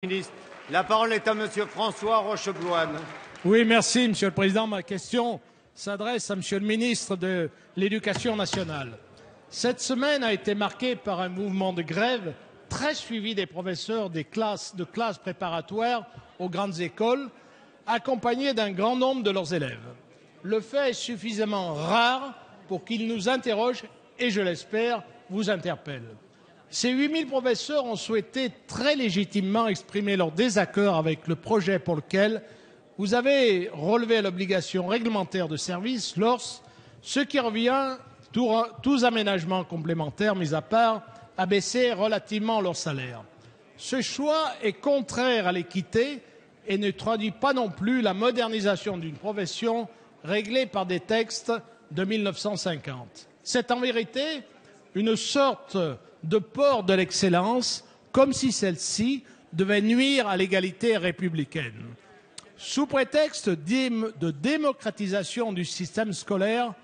Ministre. La parole est à Monsieur François Rochebloine. Oui, merci, Monsieur le Président. Ma question s'adresse à Monsieur le Ministre de l'Éducation nationale. Cette semaine a été marquée par un mouvement de grève très suivi des professeurs de classes préparatoires aux grandes écoles, accompagnés d'un grand nombre de leurs élèves. Le fait est suffisamment rare pour qu'ils nous interrogent et, je l'espère, vous interpellent. Ces 8000 professeurs ont souhaité très légitimement exprimer leur désaccord avec le projet pour lequel vous avez relevé l'obligation réglementaire de service, l'ORS, ce qui revient, tous aménagements complémentaires mis à part, à baisser relativement leur salaire. Ce choix est contraire à l'équité et ne traduit pas non plus la modernisation d'une profession réglée par des textes de 1950. C'est en vérité une sorte de port de l'excellence, comme si celle-ci devait nuire à l'égalité républicaine. Sous prétexte de démocratisation du système scolaire,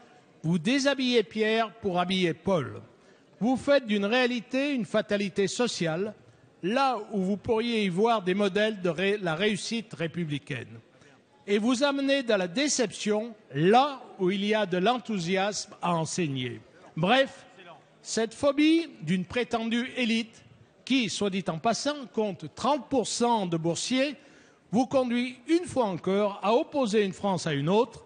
vous déshabillez Pierre pour habiller Paul. Vous faites d'une réalité une fatalité sociale, là où vous pourriez y voir des modèles de la réussite républicaine. Et vous amenez de la déception, là où il y a de l'enthousiasme à enseigner. Bref, cette phobie d'une prétendue élite qui, soit dit en passant, compte 30% de boursiers, vous conduit une fois encore à opposer une France à une autre,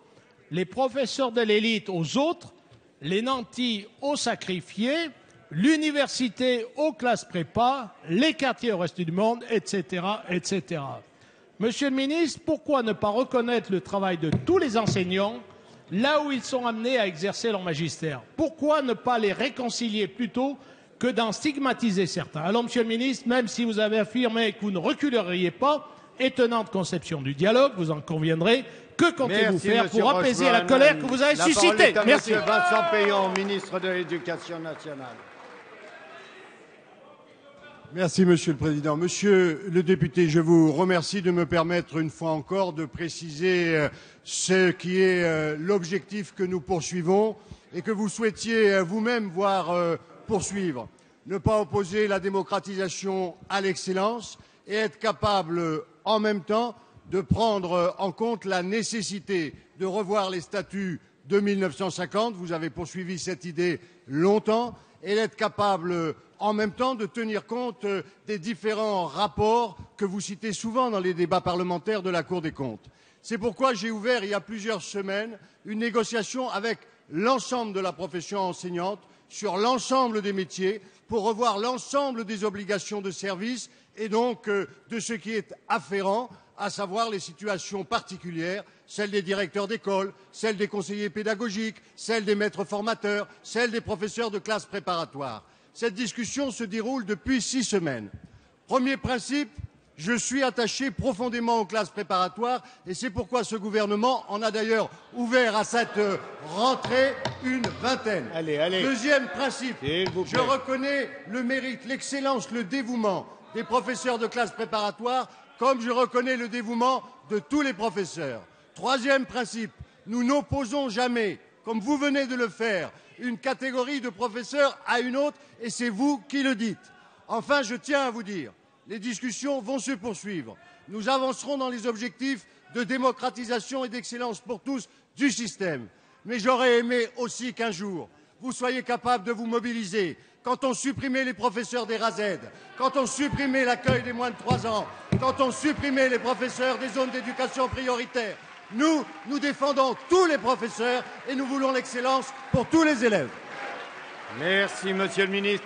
les professeurs de l'élite aux autres, les nantis aux sacrifiés, l'université aux classes prépa, les quartiers au reste du monde, etc., etc. Monsieur le ministre, pourquoi ne pas reconnaître le travail de tous les enseignants là où ils sont amenés à exercer leur magistère? Pourquoi ne pas les réconcilier plutôt que d'en stigmatiser certains? Alors, Monsieur le ministre, même si vous avez affirmé que vous ne reculeriez pas, étonnante conception du dialogue, vous en conviendrez, que comptez-vous faire pour apaiser la colère que vous avez suscitée? Merci. Monsieur Vincent Peillon, ministre de l'Éducation nationale. Merci, Monsieur le Président. Monsieur le député, je vous remercie de me permettre une fois encore de préciser ce qui est l'objectif que nous poursuivons et que vous souhaitiez vous-même voir poursuivre. Ne pas opposer la démocratisation à l'excellence et être capable en même temps de prendre en compte la nécessité de revoir les statuts de 1950. Vous avez poursuivi cette idée longtemps et d'être capable en même temps de tenir compte des différents rapports que vous citez souvent dans les débats parlementaires de la Cour des comptes. C'est pourquoi j'ai ouvert il y a plusieurs semaines une négociation avec l'ensemble de la profession enseignante sur l'ensemble des métiers pour revoir l'ensemble des obligations de service et donc de ce qui est afférent, à savoir les situations particulières, celles des directeurs d'école, celles des conseillers pédagogiques, celles des maîtres formateurs, celles des professeurs de classes préparatoires. Cette discussion se déroule depuis 6 semaines. Premier principe, je suis attaché profondément aux classes préparatoires et c'est pourquoi ce gouvernement en a d'ailleurs ouvert à cette rentrée une vingtaine. Deuxième principe, je reconnais le mérite, l'excellence, le dévouement des professeurs de classes préparatoires comme je reconnais le dévouement de tous les professeurs. Troisième principe, nous n'opposons jamais, comme vous venez de le faire, une catégorie de professeurs à une autre, et c'est vous qui le dites. Enfin, je tiens à vous dire, les discussions vont se poursuivre. Nous avancerons dans les objectifs de démocratisation et d'excellence pour tous du système. Mais j'aurais aimé aussi qu'un jour, vous soyez capables de vous mobiliser. Quand on supprimait les professeurs des RASED, quand on supprimait l'accueil des moins de 3 ans, quand on supprimait les professeurs des zones d'éducation prioritaire, nous défendons tous les professeurs et nous voulons l'excellence pour tous les élèves. Merci, Monsieur le ministre.